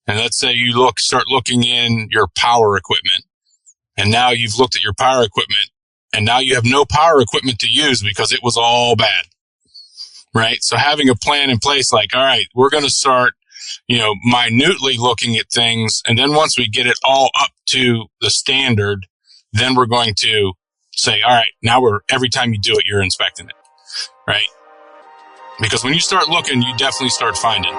And let's say you start looking in your power equipment, and now you've looked at your power equipment, and now you have no power equipment to use because it was all bad, right? So having a plan in place, like, all right, we're going to start, minutely looking at things. And then once we get it all up to the standard, then we're going to say, all right, now every time you do it, you're inspecting it, right? Because when you start looking, you definitely start finding.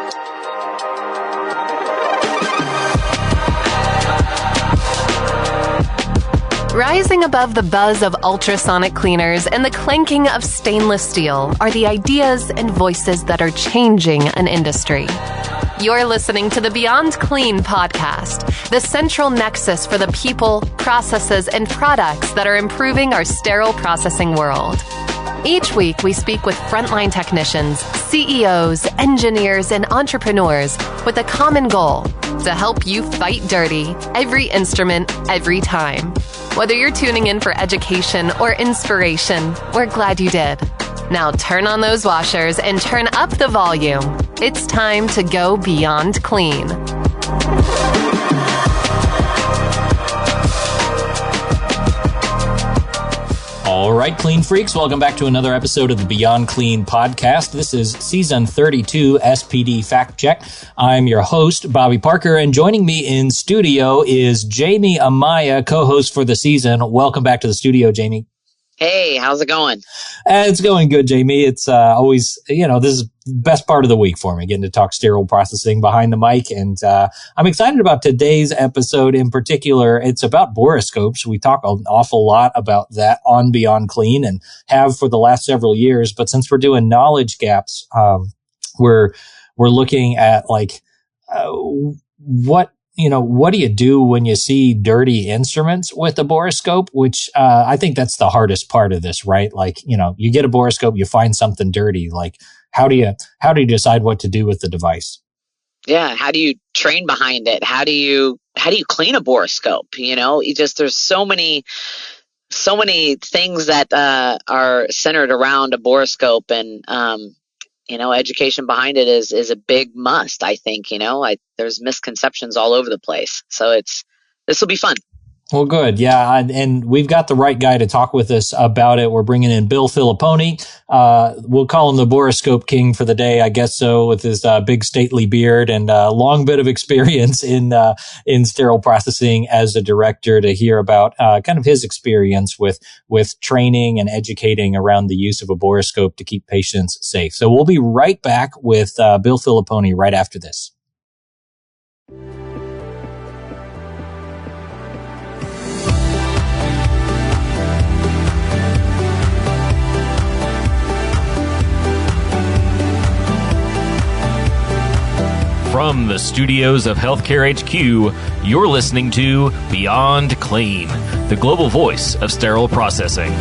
Rising above the buzz of ultrasonic cleaners and the clanking of stainless steel are the ideas and voices that are changing an industry. You're listening to the Beyond Clean podcast, the central nexus for the people, processes, and products that are improving our sterile processing world. Each week, we speak with frontline technicians, CEOs, engineers, and entrepreneurs with a common goal: to help you fight dirty, every instrument, every time. Whether you're tuning in for education or inspiration, we're glad you did. Now turn on those washers and turn up the volume. It's time to go beyond clean. All right, clean freaks, welcome back to another episode of the Beyond Clean podcast. This is season 32 SPD Fact Check. I'm your host, Bobby Parker, and joining me in studio is Jamie Amaya, co-host for the season. Welcome back to the studio, Jamie. Hey, how's it going? It's going good, Jamie. It's always, this is the best part of the week for me, getting to talk sterile processing behind the mic. And I'm excited about today's episode in particular. It's about Borescopes. We talk an awful lot about that on Beyond Clean and have for the last several years. But since we're doing knowledge gaps, we're looking at what do you do when you see dirty instruments with a borescope, which I think that's the hardest part of this, right? You get a borescope, you find something dirty. How do you decide what to do with the device? Yeah, how do you train behind it? How do you clean a borescope? There's so many things that are centered around a borescope, and education behind it is a big must, I think. There's misconceptions all over the place. So this will be fun. Well, good. Yeah. And we've got the right guy to talk with us about it. We're bringing in Bill Filipponi. We'll call him the Borescope King for the day, I guess so, with his big stately beard and a long bit of experience in sterile processing as a director, to hear about kind of his experience with training and educating around the use of a borescope to keep patients safe. So we'll be right back with Bill Filipponi right after this. From the studios of Healthcare HQ, you're listening to Beyond Clean, the global voice of sterile processing.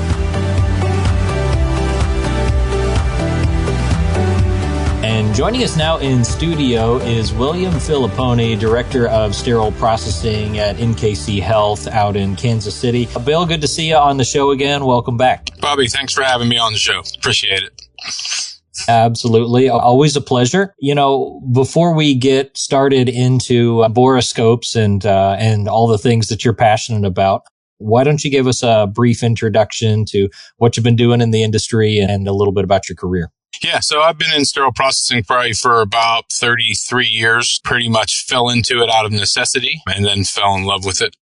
And joining us now in studio is William Filipponi, Director of Sterile Processing at NKC Health out in Kansas City. Bill, good to see you on the show again. Welcome back. Bobby, thanks for having me on the show. Appreciate it. Absolutely. Always a pleasure. Before we get started into borescopes and all the things that you're passionate about, why don't you give us a brief introduction to what you've been doing in the industry and a little bit about your career? Yeah, so I've been in sterile processing probably for about 33 years, pretty much fell into it out of necessity and then fell in love with it.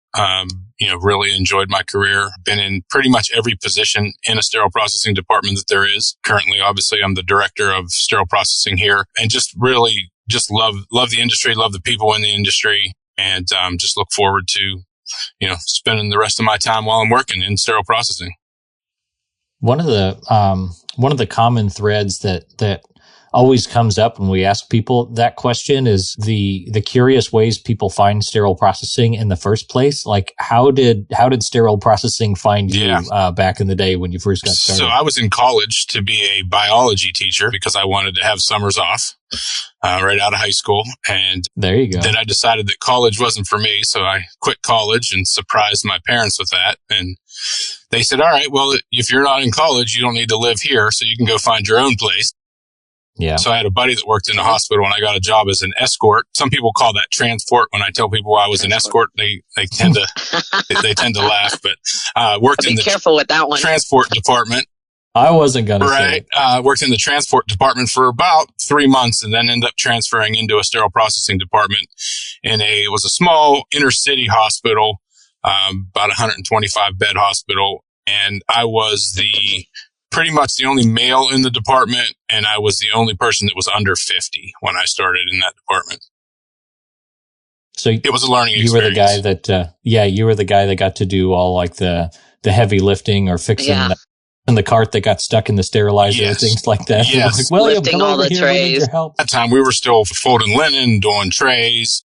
Really enjoyed my career. Been in pretty much every position in a sterile processing department that there is. Currently, obviously, I'm the director of sterile processing here, and just really love the industry, love the people in the industry, and just look forward to, spending the rest of my time while I'm working in sterile processing. One of the common threads that always comes up when we ask people that question is the curious ways people find sterile processing in the first place. Like, how did sterile processing find you back in the day when you first got started? So I was in college to be a biology teacher because I wanted to have summers off right out of high school. And there you go. Then I decided that college wasn't for me. So I quit college and surprised my parents with that. And they said, all right, well, if you're not in college, you don't need to live here. So you can go find your own place. Yeah. So I had a buddy that worked in the hospital, and I got a job as an escort. Some people call that transport. When I tell people I was an escort, they tend to they tend to laugh. But worked in the careful with that one. Transport department. I wasn't going to say it. Worked in the transport department for about 3 months, and then ended up transferring into a sterile processing department it was a small inner city hospital, about 125 bed hospital. And I was pretty much the only male in the department, and I was the only person that was under 50 when I started in that department. So it was a learning experience. You were the guy that, you were the guy that got to do all like the heavy lifting or fixing the cart that got stuck in the sterilizer, yes. Things like that. Yes. Like, William, lifting all the trays. At that time, we were still folding linen, doing trays.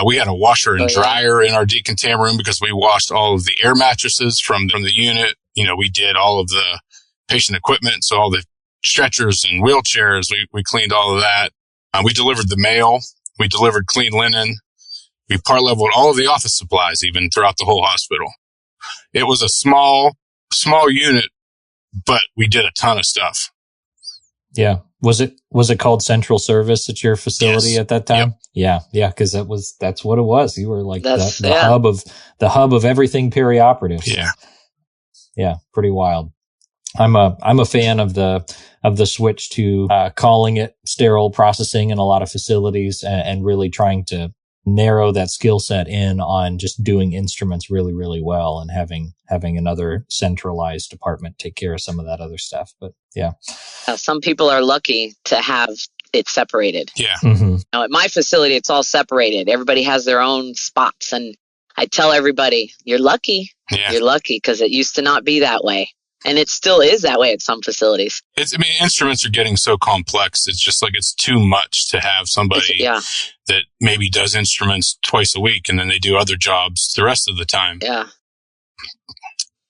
We had a washer and dryer in our decontam room because we washed all of the air mattresses from the unit. We did all of the patient equipment, so all the stretchers and wheelchairs, we cleaned all of that. We delivered the mail. We delivered clean linen. We part leveled all of the office supplies, even throughout the whole hospital. It was a small unit, but we did a ton of stuff. Yeah. Was it called Central Service at your facility at that time? Yep. Yeah. Because that's what it was. You were like the hub of everything perioperative. So. Yeah. Yeah. Pretty wild. I'm a fan of the switch to calling it sterile processing in a lot of facilities and really trying to narrow that skill set in on just doing instruments really, really well and having another centralized department take care of some of that other stuff. But yeah. Some people are lucky to have it separated. Yeah. Mm-hmm. Now, at my facility, it's all separated. Everybody has their own spots. And I tell everybody, you're lucky. Yeah. You're lucky because it used to not be that way. And it still is that way at some facilities. Instruments are getting so complex. It's just like it's too much to have somebody that maybe does instruments twice a week and then they do other jobs the rest of the time. Yeah.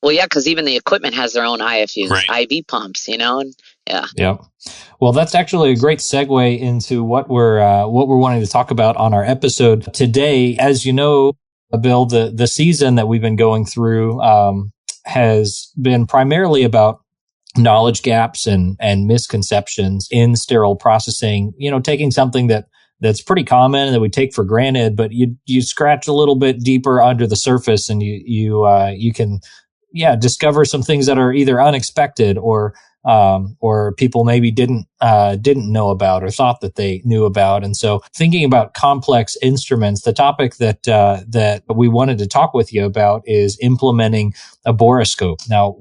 Well, yeah, because even the equipment has their own IFUs, IV pumps, and yeah. Yeah. Well, that's actually a great segue into what we're wanting to talk about on our episode today. As you know, Bill, the season that we've been going through, has been primarily about knowledge gaps and misconceptions in sterile processing, taking something that's pretty common and that we take for granted, but you scratch a little bit deeper under the surface and you can discover some things that are either unexpected or people maybe didn't know about or thought that they knew about. And so thinking about complex instruments, the topic that we wanted to talk with you about is implementing a borescope. Now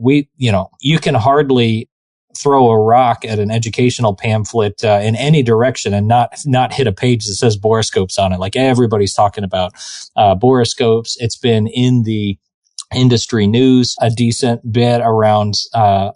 you can hardly throw a rock at an educational pamphlet in any direction and not hit a page that says borescopes on it. Like everybody's talking about borescopes. It's been in the industry news a decent bit around the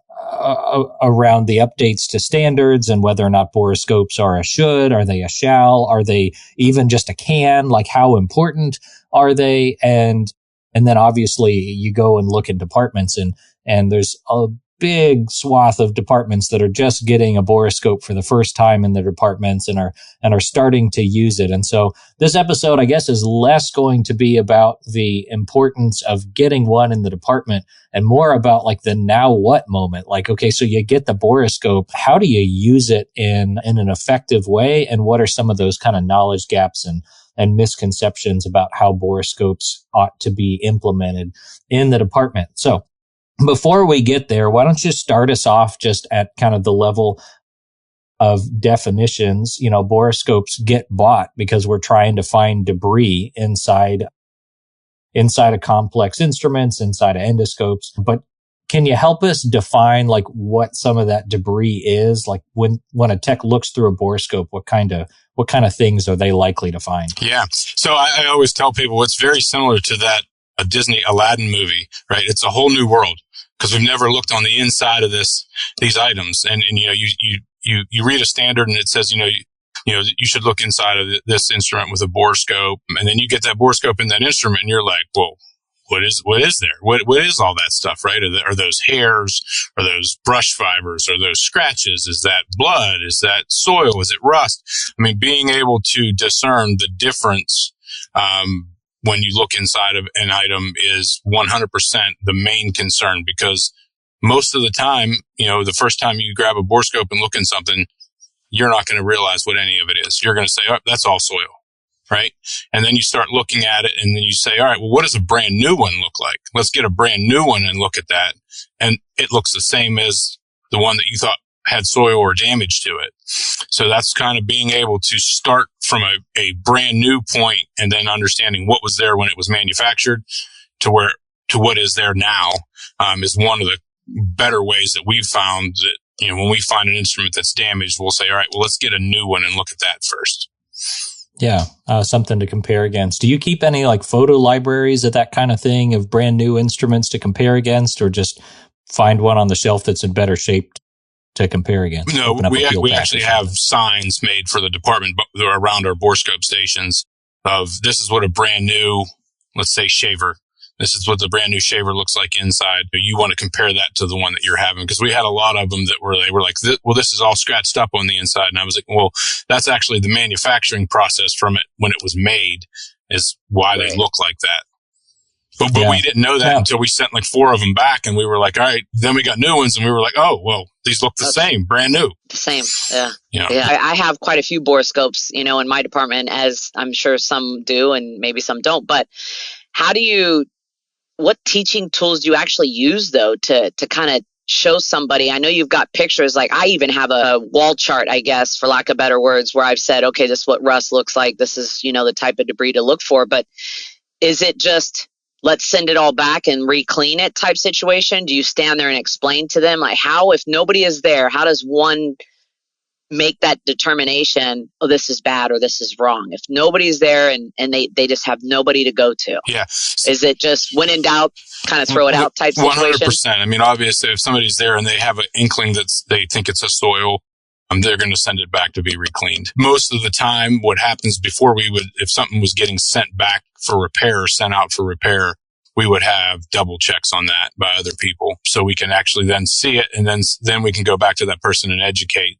updates to standards and whether or not borescopes are a should, are they a shall, are they even just a can, like how important are they? And then obviously you go and look at departments and there's a big swath of departments that are just getting a borescope for the first time in their departments and are starting to use it. And so this episode, I guess, is less going to be about the importance of getting one in the department and more about like the now what moment. Like, okay, so you get the borescope. How do you use it in an effective way? And what are some of those kind of knowledge gaps and misconceptions about how borescopes ought to be implemented in the department? So before we get there, why don't you start us off just at kind of the level of definitions? Borescopes get bought because we're trying to find debris inside of complex instruments, inside of endoscopes. But can you help us define like what some of that debris is? Like when a tech looks through a borescope, what kind of things are they likely to find? Yeah. So I always tell people it's very similar to that a Disney Aladdin movie, right? It's a whole new world because we've never looked on the inside of these items. And you read a standard and it says, you should look inside of this instrument with a borescope. And then you get that borescope in that instrument and you're like, whoa, what is there? What is all that stuff, right? Are those hairs? Are those brush fibers? Are those scratches? Is that blood? Is that soil? Is it rust? I mean, being able to discern the difference, when you look inside of an item is 100% the main concern, because most of the time, the first time you grab a borescope and look in something, you're not going to realize what any of it is. You're going to say, oh, that's all soil, right? And then you start looking at it and then you say, all right, well, what does a brand new one look like? Let's get a brand new one and look at that. And it looks the same as the one that you thought had soil or damage to it. So that's kind of being able to start from a brand new point and then understanding what was there when it was manufactured to what is there now, is one of the better ways that we've found that, when we find an instrument that's damaged, we'll say, all right, well, let's get a new one and look at that first. Yeah. Something to compare against. Do you keep any like photo libraries of that kind of thing, of brand new instruments to compare against, or just find one on the shelf that's in better shape to compare against? No, we actually have signs made for the department around our Borescope stations of this is what a brand new, let's say, shaver. This is what the brand new shaver looks like inside. You want to compare that to the one that you're having, because we had a lot of them that they were like, well, this is all scratched up on the inside. And I was like, well, that's actually the manufacturing process from it when it was made is why they look like that. But we didn't know that until we sent like 4 of them back, and we were like, all right, then we got new ones, and we were like, oh, well, these look the same, brand new. The same, yeah. I have quite a few borescopes, in my department, as I'm sure some do and maybe some don't. But what teaching tools do you actually use, though, to kind of show somebody? I know you've got pictures, like I even have a wall chart, I guess, for lack of better words, where I've said, okay, this is what rust looks like. This is, the type of debris to look for. But is it just, let's send it all back and re-clean it type situation? Do you stand there and explain to them, like, how, if nobody is there, how does one make that determination, oh, this is bad or this is wrong? If nobody's there and they just have nobody to go to. Yeah. Is it just when in doubt, kind of throw it out type situation? 100%. I mean, obviously, if somebody's there and they have an inkling that they think it's a soil, they're going to send it back to be recleaned. Most of the time, what happens before if something was getting sent back for repair or sent out for repair, we would have double checks on that by other people. So we can actually then see it, and then we can go back to that person and educate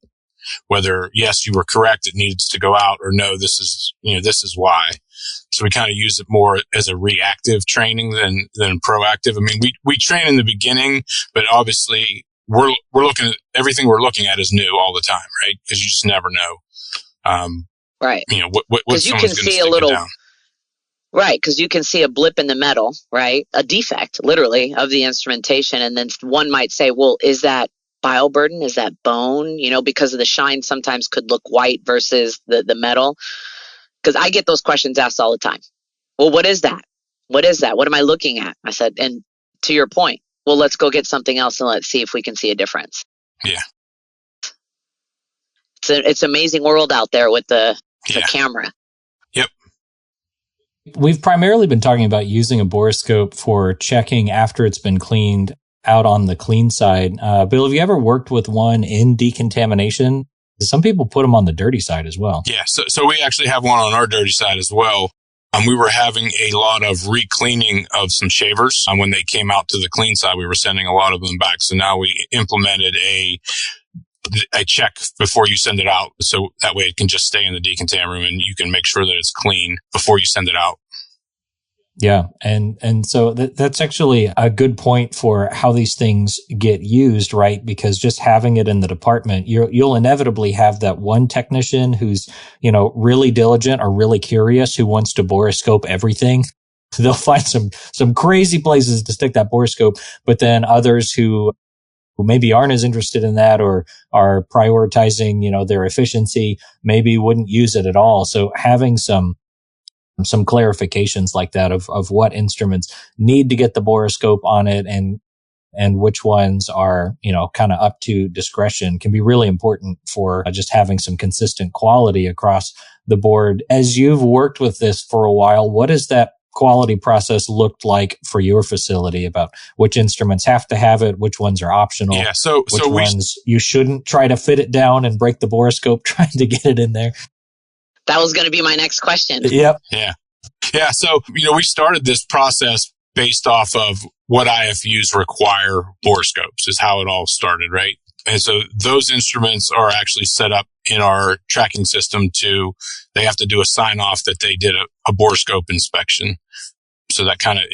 whether, yes, you were correct, it needs to go out, or no, this is why. So we kind of use it more as a reactive training than proactive. I mean, we train in the beginning, but obviously we're looking at everything we're looking at is new all the time, right? Because you just never know. Right. What someone's going to stick it down. Right, because you can see a blip in the metal, right? A defect, literally, of the instrumentation. And then one might say, well, is that bioburden? Is that bone? Because of the shine sometimes could look white versus the metal. Because I get those questions asked all the time. Well, what is that? What is that? What am I looking at? I said, and to your point, well, let's go get something else and let's see if we can see a difference. Yeah. It's an amazing world out there with the camera. Yep. We've primarily been talking about using a borescope for checking after it's been cleaned out on the clean side. Bill, have you ever worked with one in decontamination? Some people put them on the dirty side as well. Yeah. So we actually have one on our dirty side as well. We were having a lot of re-cleaning of some shavers. When they came out to the clean side, we were sending a lot of them back. So now we implemented a check before you send it out. So that way it can just stay in the decontam room and you can make sure that it's clean before you send it out. Yeah. And so that's actually a good point for how these things get used, right? Because just having it in the department, you'll inevitably have that one technician who's, really diligent or really curious, who wants to borescope everything. They'll find some crazy places to stick that borescope, but then others who maybe aren't as interested in that or are prioritizing, their efficiency, maybe wouldn't use it at all. So having some clarifications like that of what instruments need to get the borescope on it and which ones are, kind of up to discretion can be really important for just having some consistent quality across the board. As you've worked with this for a while, what has that quality process looked like for your facility about which instruments have to have it, which ones are optional, which ones you shouldn't try to fit it down and break the borescope trying to get it in there? That was going to be my next question. Yep. Yeah. So, we started this process based off of what IFUs require borescopes is how it all started, right? And so those instruments are actually set up in our tracking system they have to do a sign off that they did a borescope inspection. So that kind of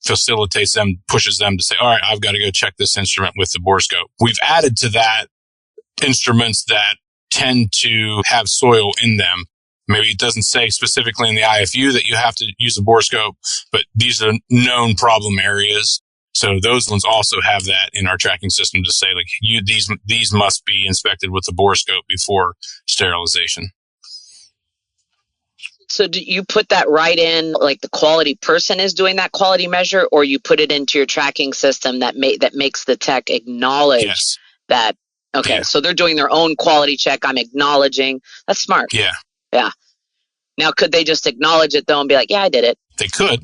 facilitates them, pushes them to say, all right, I've got to go check this instrument with the borescope. We've added to that instruments that tend to have soil in them. Maybe it doesn't say specifically in the IFU that you have to use a borescope, but these are known problem areas. So those ones also have that in our tracking system to say, like, these must be inspected with the borescope before sterilization. So do you put that right in, like the quality person is doing that quality measure, or you put it into your tracking system that makes the tech acknowledge that, okay, so they're doing their own quality check. I'm acknowledging. That's smart. Yeah. Yeah. Now, could they just acknowledge it though and be like, yeah, I did it? They could.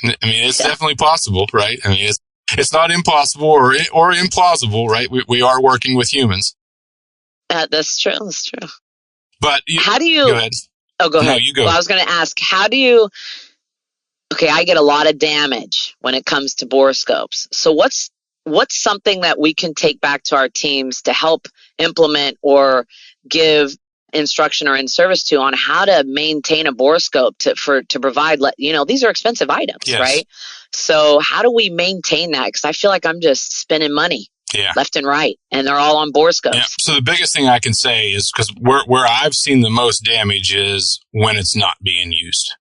I mean, it's definitely possible, right? I mean, it's not impossible or implausible, right? We are working with humans. That's true. That's true. But how do you? Go ahead. Oh, go ahead. No, you go. Well, I was going to ask, how do you? Okay, I get a lot of damage when it comes to borescopes. So what's something that we can take back to our teams to help implement or give instruction or in service to on how to maintain a borescope to provide, these are expensive items, right? So how do we maintain that? Because I feel like I'm just spending money left and right, and they're all on borescopes. Yeah. So the biggest thing I can say is, because where I've seen the most damage is when it's not being used,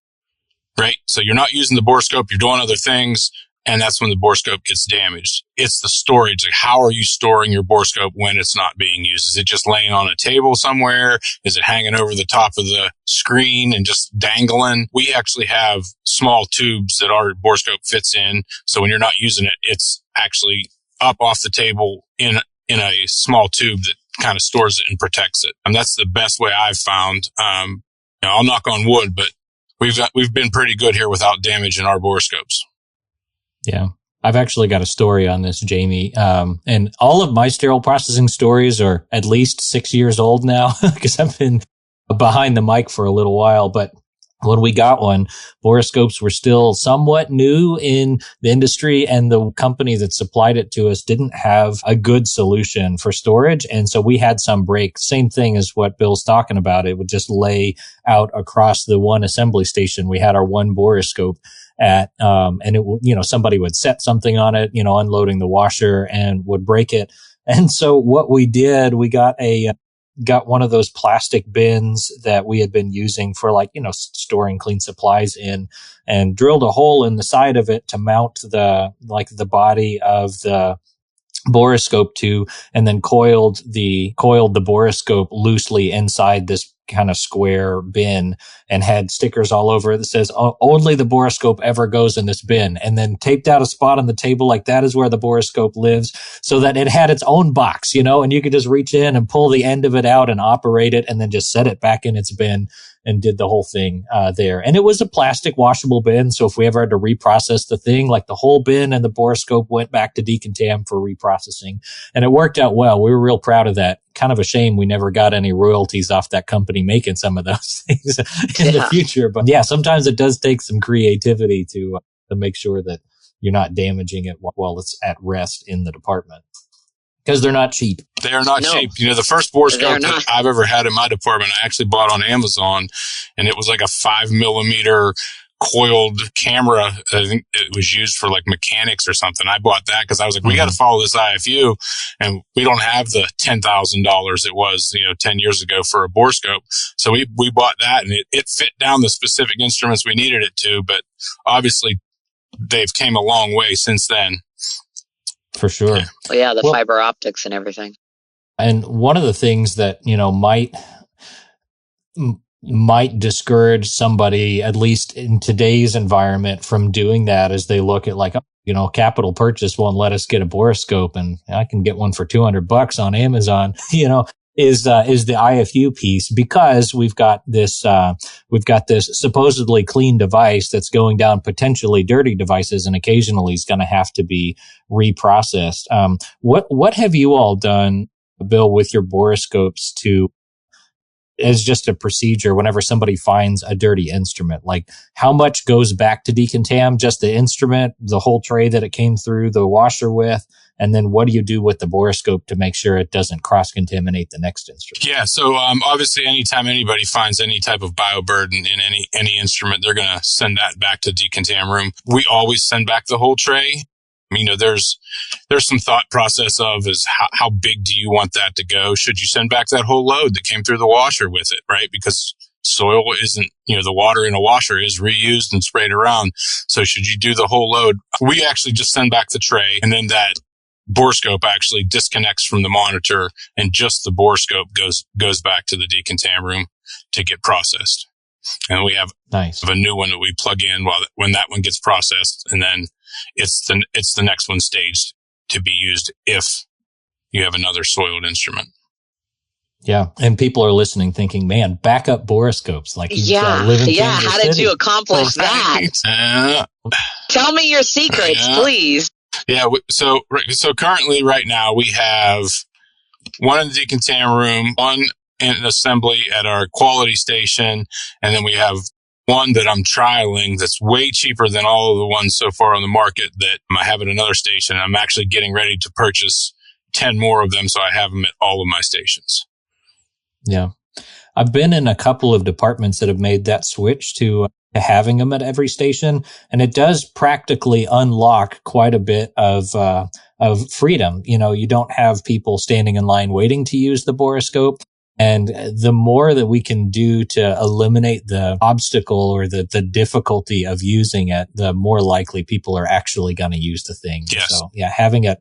right? So you're not using the borescope, you're doing other things, and that's when the borescope gets damaged. It's the storage. Like, how are you storing your borescope when it's not being used? Is it just laying on a table somewhere? Is it hanging over the top of the screen and just dangling? We actually have small tubes that our borescope fits in. So when you're not using it, it's actually up off the table in a small tube that kind of stores it and protects it. And that's the best way I've found. I'll knock on wood, but we've been pretty good here without damage in our borescopes. Yeah. I've actually got a story on this, Jamie. And all of my sterile processing stories are at least 6 years old now, because I've been behind the mic for a little while. But when we got one, borescopes were still somewhat new in the industry, and the company that supplied it to us didn't have a good solution for storage. And so we had some break. Same thing as what Bill's talking about. It would just lay out across the one assembly station. We had our one borescope and it, somebody would set something on it, unloading the washer, and would break it. And so what we did, we got one of those plastic bins that we had been using for storing clean supplies in, and drilled a hole in the side of it to mount the body of the borescope to, and then coiled the borescope loosely inside this kind of square bin, and had stickers all over it that says, only the borescope ever goes in this bin, and then taped out a spot on the table like that is where the borescope lives, so that it had its own box, and you could just reach in and pull the end of it out and operate it, and then just set it back in its bin, and did the whole thing there. And it was a plastic washable bin, so if we ever had to reprocess the thing, like the whole bin and the borescope went back to decontam for reprocessing. And it worked out well. We were real proud of that. Kind of a shame we never got any royalties off that company making some of those things in the future. But yeah, sometimes it does take some creativity to make sure that you're not damaging it while it's at rest in the department. Because they're not cheap. They are not cheap. The first borescope that I've ever had in my department, I actually bought on Amazon, and it was like a 5mm coiled camera. I think it was used for like mechanics or something. I bought that because I was like, we got to follow this IFU, and we don't have the $10,000 it was, 10 years ago for a borescope. So we bought that, and it fit down the specific instruments we needed it to, but obviously they've came a long way since then. For sure. Well, yeah, the fiber optics and everything. And one of the things that, might discourage somebody, at least in today's environment, from doing that, as they look at capital purchase won't let us get a borescope, and I can get one for $200 on Amazon, is the IFU piece, because we've got this supposedly clean device that's going down potentially dirty devices, and occasionally is going to have to be reprocessed. What have you all done, Bill, with your borescopes as just a procedure whenever somebody finds a dirty instrument? Like, how much goes back to decontam? Just the instrument, the whole tray that it came through the washer with? And then what do you do with the borescope to make sure it doesn't cross-contaminate the next instrument? Yeah, so obviously anytime anybody finds any type of bioburden in any instrument, they're going to send that back to decontam room. We always send back the whole tray. There's some thought process of is how big do you want that to go? Should you send back that whole load that came through the washer with it, right? Because soil isn't, the water in a washer is reused and sprayed around. So should you do the whole load? We actually just send back the tray, and then that borescope actually disconnects from the monitor, and just the borescope goes back to the decontam room to get processed. And we have a new one that we plug in when that one gets processed, and then it's the next one staged to be used if you have another soiled instrument. Yeah, and people are listening, thinking, "Man, backup borescopes!" Like, living How did you accomplish that? Tell me your secrets, please. Yeah. So currently, right now, we have one in the decontam room, one in assembly at our quality station, and then we have one that I'm trialing that's way cheaper than all of the ones so far on the market that I have at another station. I'm actually getting ready to purchase 10 more of them, so I have them at all of my stations. Yeah. I've been in a couple of departments that have made that switch to having them at every station, and it does practically unlock quite a bit of freedom. You don't have people standing in line waiting to use the borescope. And the more that we can do to eliminate the obstacle or the difficulty of using it, the more likely people are actually going to use the thing. Yes. So yeah, having it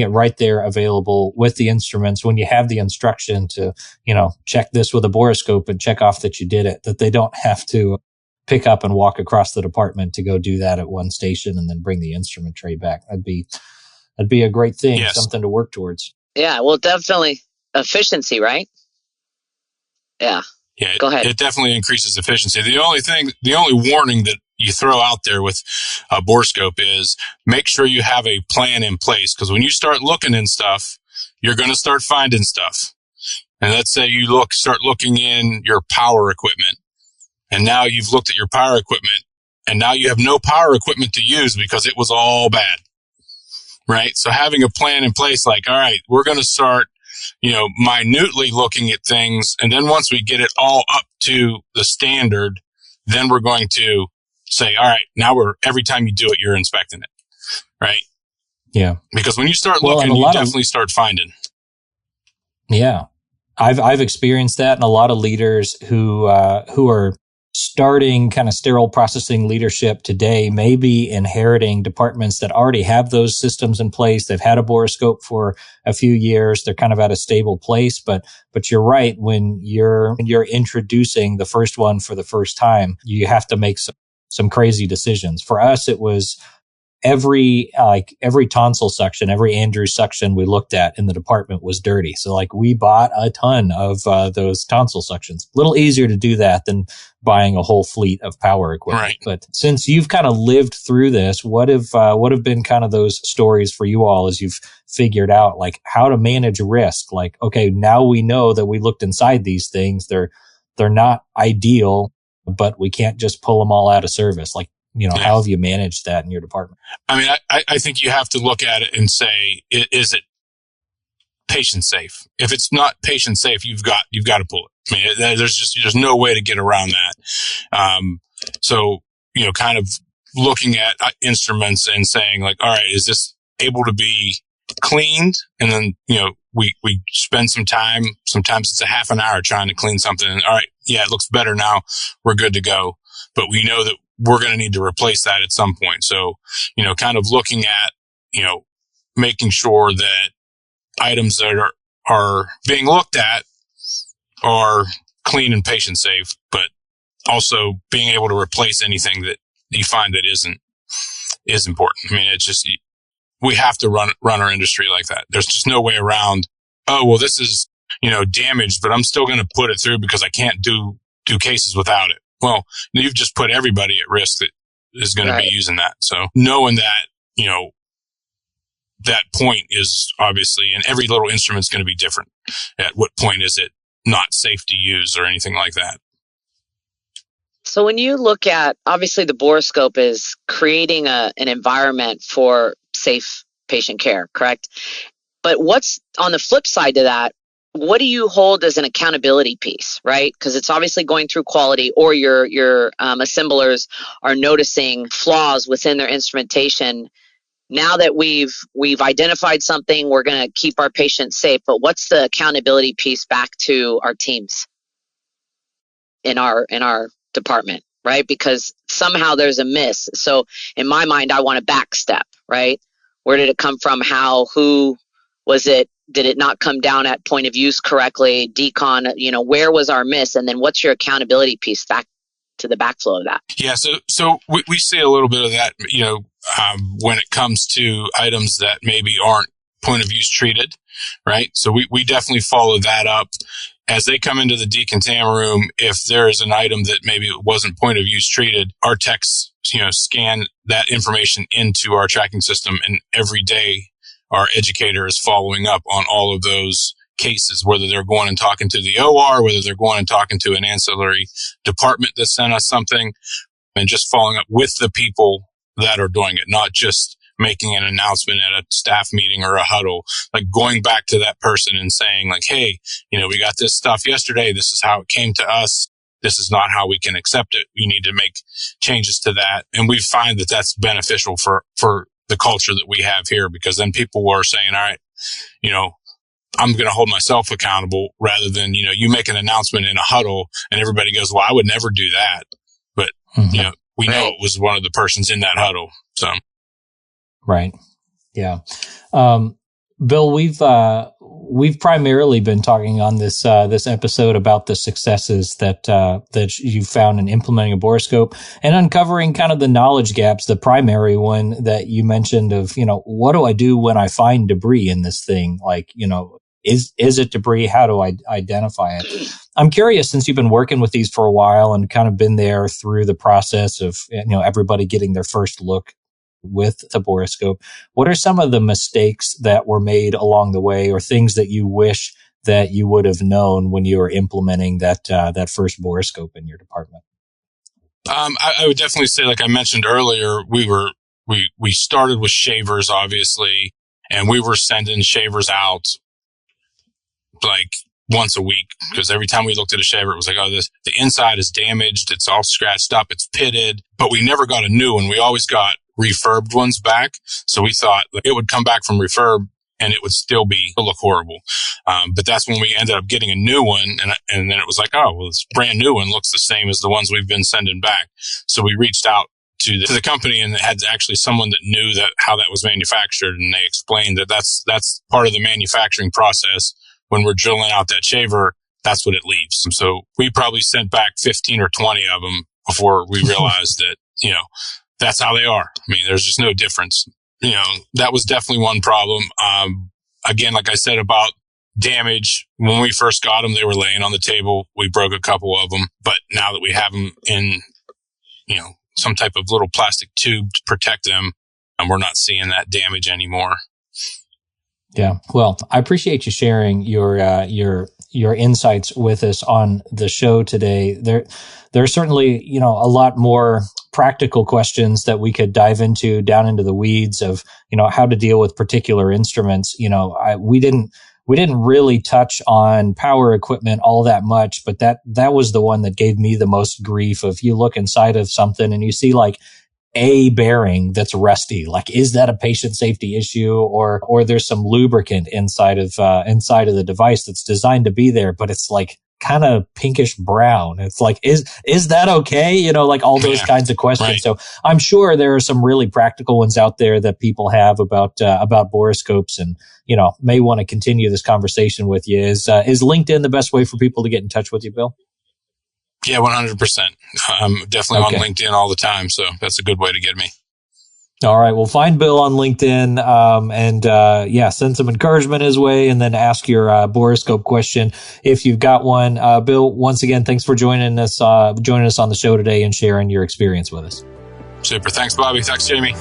right there available with the instruments, when you have the instruction to, check this with a borescope and check off that you did it, that they don't have to pick up and walk across the department to go do that at one station and then bring the instrument tray back. That'd be a great thing, something to work towards. Yeah, well, definitely efficiency, right? Yeah. Go ahead. It definitely increases efficiency. The only warning that you throw out there with a borescope is make sure you have a plan in place, because when you start looking in stuff, you're going to start finding stuff. And let's say you start looking in your power equipment, and now you've looked at your power equipment, and now you have no power equipment to use because it was all bad, right? So having a plan in place, like, all right, we're going to start minutely looking at things. And then once we get it all up to the standard, then we're going to say, all right, now every time you do it, you're inspecting it. Right. Yeah. Because when you start looking, you definitely start finding. Yeah. I've experienced that, and a lot of leaders who are starting kind of sterile processing leadership today may be inheriting departments that already have those systems in place. They've had a borescope for a few years. They're kind of at a stable place, but you're right. When you're introducing the first one for the first time, you have to make some crazy decisions. For us, it was every tonsil section, every Andrew section we looked at in the department was dirty. So we bought a ton of those tonsil sections. A little easier to do that than buying a whole fleet of power equipment. Right. But since you've kind of lived through this, what have been kind of those stories for you all as you've figured out how to manage risk? Okay, now we know that we looked inside these things. They're not ideal, but we can't just pull them all out of service. How have you managed that in your department? I mean, I think you have to look at it and say, is it patient safe? If it's not patient safe, you've got to pull it. I mean, there's no way to get around that. So, kind of looking at instruments and saying all right, is this able to be cleaned? And then, we spend some time. Sometimes it's a half an hour trying to clean something. And, all right. Yeah, it looks better now. We're good to go. But we know that we're going to need to replace that at some point. So, kind of looking at, making sure that items that are being looked at are clean and patient safe, but also being able to replace anything that you find that is important. I mean, it's just, we have to run our industry like that. There's just no way around, oh, well, this is, damaged, but I'm still going to put it through because I can't do cases without it. Well, you've just put everybody at risk that is going to be using that. So knowing that, that point is obviously, and every little instrument's going to be different. At what point is it not safe to use or anything like that? So when you look at, obviously the borescope is creating an environment for safe patient care, correct? But what's on the flip side to that? What do you hold as an accountability piece, right? Because it's obviously going through quality, or your assemblers are noticing flaws within their instrumentation. now that we've identified something, we're going to keep our patients safe, but what's the accountability piece back to our teams in our department, right? Because somehow there's a miss. So in my mind, I want a back step, right? Where did it come from? How, who was it? Did it not come down at point of use correctly? Decon, where was our miss? And then what's your accountability piece back to the backflow of that? Yeah. So we see a little bit of that, when it comes to items that maybe aren't point of use treated, right? So we definitely follow that up. As they come into the decontam room, if there is an item that maybe it wasn't point of use treated, our techs, scan that information into our tracking system. And every day, our educator is following up on all of those cases, whether they're going and talking to the OR, whether they're going and talking to an ancillary department that sent us something, and just following up with the people that are doing it, not just making an announcement at a staff meeting or a huddle, like going back to that person and saying like, hey, we got this stuff yesterday. This is how it came to us. This is not how we can accept it. We need to make changes to that. And we find that that's beneficial for the culture that we have here, because then people are saying, all right, I'm going to hold myself accountable, rather than, you make an announcement in a huddle and everybody goes, well, I would never do that. But, we know it was one of the persons in that huddle. So. Right. Yeah. Bill, we've primarily been talking on this episode about the successes that you found in implementing a borescope and uncovering kind of the knowledge gaps. The primary one that you mentioned of, what do I do when I find debris in this thing? Like, is it debris? How do I identify it? I'm curious, since you've been working with these for a while and kind of been there through the process of, everybody getting their first look with the borescope, what are some of the mistakes that were made along the way, or things that you wish that you would have known when you were implementing that first borescope in your department? I would definitely say, like I mentioned earlier, we started with shavers, obviously, and we were sending shavers out like once a week, because every time we looked at a shaver, it was like, the inside is damaged, it's all scratched up, it's pitted, but we never got a new one. We always got refurbed ones back. So we thought it would come back from refurb and it would still look horrible. But that's when we ended up getting a new one. And then it was like, this brand new one looks the same as the ones we've been sending back. So we reached out to the company, and it had actually someone that knew how that was manufactured. And they explained that that's part of the manufacturing process. When we're drilling out that shaver, that's what it leaves. And so we probably sent back 15 or 20 of them before we realized that, that's how they are. I mean, there's just no difference. That was definitely one problem. Again, like I said about damage, when we first got them, they were laying on the table. We broke a couple of them, but now that we have them in, some type of little plastic tube to protect them, and we're not seeing that damage anymore. Yeah. Well, I appreciate you sharing your insights with us on the show today. There's certainly, a lot more practical questions that we could dive into down into the weeds of, how to deal with particular instruments. We didn't really touch on power equipment all that much, but that was the one that gave me the most grief. If you look inside of something and you see like a bearing that's rusty, like, is that a patient safety issue, or there's some lubricant inside of the device that's designed to be there, but it's like kind of pinkish brown. It's like, is that okay? Like all those kinds of questions. Right. So I'm sure there are some really practical ones out there that people have about borescopes, and, may want to continue this conversation with you. Is LinkedIn the best way for people to get in touch with you, Bill? Yeah, 100%. I'm definitely on LinkedIn all the time, so that's a good way to get me. All right. Well, find Bill on LinkedIn, and send some encouragement his way, and then ask your borescope question if you've got one. Bill, once again, thanks for joining us on the show today and sharing your experience with us. Super. Thanks, Bobby. Thanks, Jamie.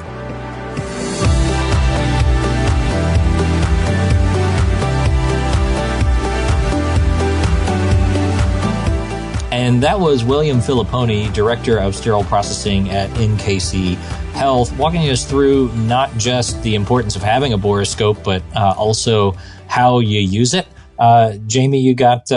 And that was William Filipponi, Director of Sterile Processing at NKC Health, walking us through not just the importance of having a borescope, but also how you use it, Jamie, you got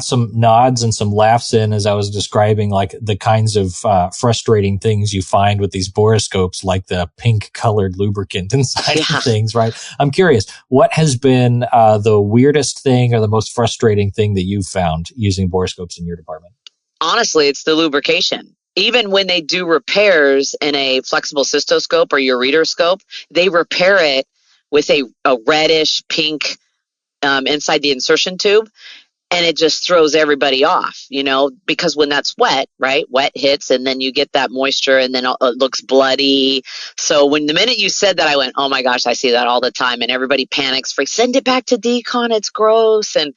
some nods and some laughs in as I was describing like the kinds of frustrating things you find with these borescopes, like the pink colored lubricant inside of things, right? I'm curious, what has been the weirdest thing or the most frustrating thing that you've found using borescopes in your department? Honestly, it's the lubrication. Even when they do repairs in a flexible cystoscope or your reader scope, they repair it with a reddish pink inside the insertion tube. And it just throws everybody off, because when that's wet, right? Wet hits and then you get that moisture and then it looks bloody. So the minute you said that, I went, oh my gosh, I see that all the time. And everybody panics, send it back to decon. It's gross. And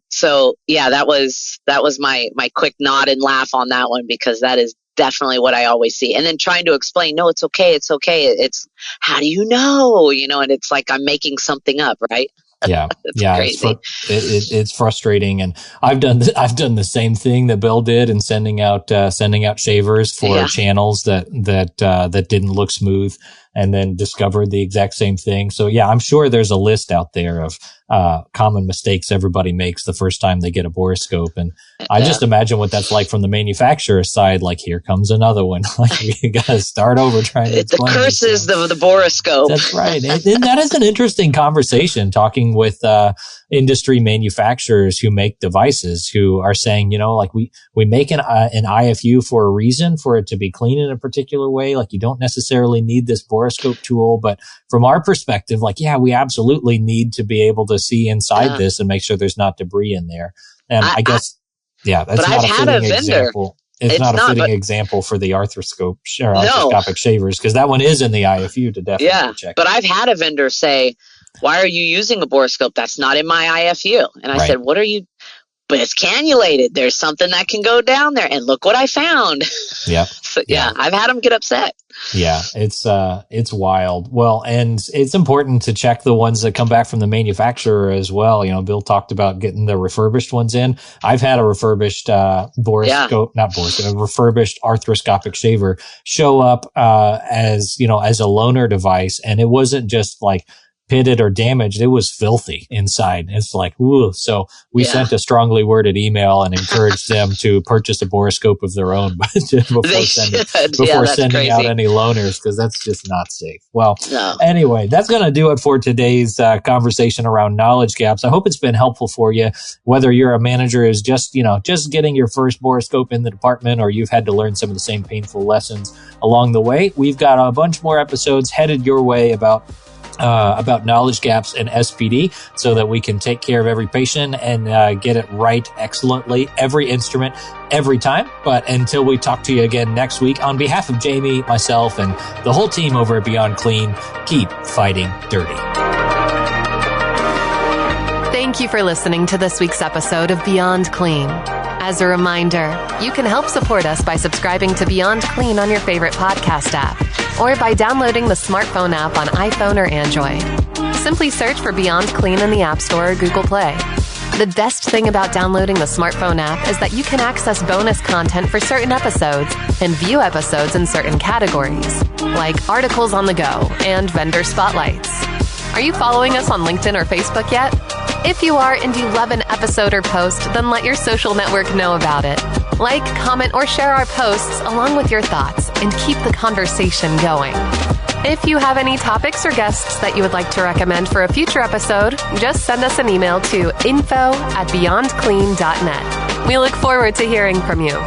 so yeah, that was my quick nod and laugh on that one, because that is definitely what I always see. And then trying to explain, no, it's okay. It's okay. It's how do you know? And it's like I'm making something up, right? Yeah, crazy. It's frustrating, and I've done the same thing that Bill did in sending out shavers for channels that didn't look smooth, and then discovered the exact same thing. So yeah, I'm sure there's a list out there of common mistakes everybody makes the first time they get a borescope, and I just imagine what that's like from the manufacturer's side. Like, here comes another one. Like, you got to start over trying to explain. The curses of the borescope. That's right, and that is an interesting conversation. Talking with industry manufacturers who make devices, who are saying, like we make an IFU for a reason, for it to be clean in a particular way. Like, you don't necessarily need this borescope tool, but from our perspective, like, yeah, we absolutely need to be able to see inside this and make sure there's not debris in there. And I guess, that's not a fitting example. It's not a fitting example for the arthroscopic shavers, because that one is in the IFU to definitely check. But I've had a vendor say, why are you using a borescope? That's not in my IFU. And I said, what are you? But it's cannulated. There's something that can go down there. And look what I found. Yeah. So, I've had them get upset. Yeah, it's wild. Well, and it's important to check the ones that come back from the manufacturer as well. Bill talked about getting the refurbished ones in. I've had a refurbished a refurbished arthroscopic shaver show up as a loaner device, and it wasn't just like pitted or damaged. It was filthy inside. It's like, ooh. So we sent a strongly worded email and encouraged them to purchase a borescope of their own before sending out any loaners, because that's just not safe. Well, anyway, that's going to do it for today's conversation around knowledge gaps. I hope it's been helpful for you, whether you're a manager who's just getting your first borescope in the department, or you've had to learn some of the same painful lessons along the way. We've got a bunch more episodes headed your way about knowledge gaps and SPD, so that we can take care of every patient and get it right excellently, every instrument, every time. But until we talk to you again next week, on behalf of Jamie, myself, and the whole team over at Beyond Clean, keep fighting dirty. Thank you for listening to this week's episode of Beyond Clean. As a reminder, you can help support us by subscribing to Beyond Clean on your favorite podcast app, or by downloading the smartphone app on iPhone or Android. Simply search for Beyond Clean in the App Store or Google Play. The best thing about downloading the smartphone app is that you can access bonus content for certain episodes and view episodes in certain categories, like articles on the go and vendor spotlights. Are you following us on LinkedIn or Facebook yet? If you are and you love an episode or post, then let your social network know about it. Like, comment, or share our posts along with your thoughts and keep the conversation going. If you have any topics or guests that you would like to recommend for a future episode, just send us an email to info@beyondclean.net. We look forward to hearing from you.